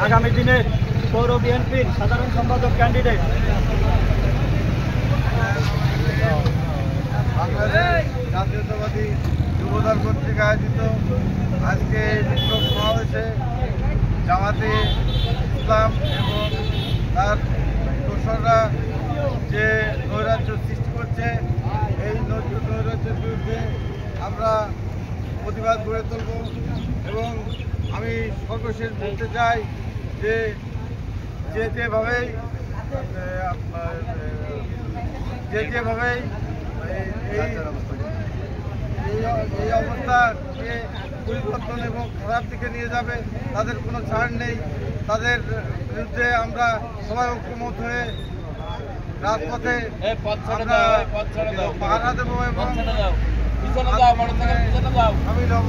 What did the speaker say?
আগামী দিনের পৌর বিএনপির সাধারণ সম্পাদক ক্যান্ডিডেট। বাংলাদেশ জাতীয়তাবাদী যুবদল কর্তৃক আয়োজিত আজকে বিক্ষোভ সমাবেশে জামাতে ইসলাম এবং তার দোসররা যে নৈরাজ্য সৃষ্টি করছে, এই নৈরাজ্যের বিরুদ্ধে আমরা প্রতিবাদ গড়ে তুলব। এবং আমি সর্বশেষ বলতে চাই যে যেভাবেই এই অবস্থাকে পরিবর্তন এবং খারাপ দিকে নিয়ে যাবে, তাদের কোনো ছাড় নেই। তাদের বিরুদ্ধে আমরা সবাই ঐক্যমত হয়ে রাজপথে পাহারা দেবো এবং সামিল হব।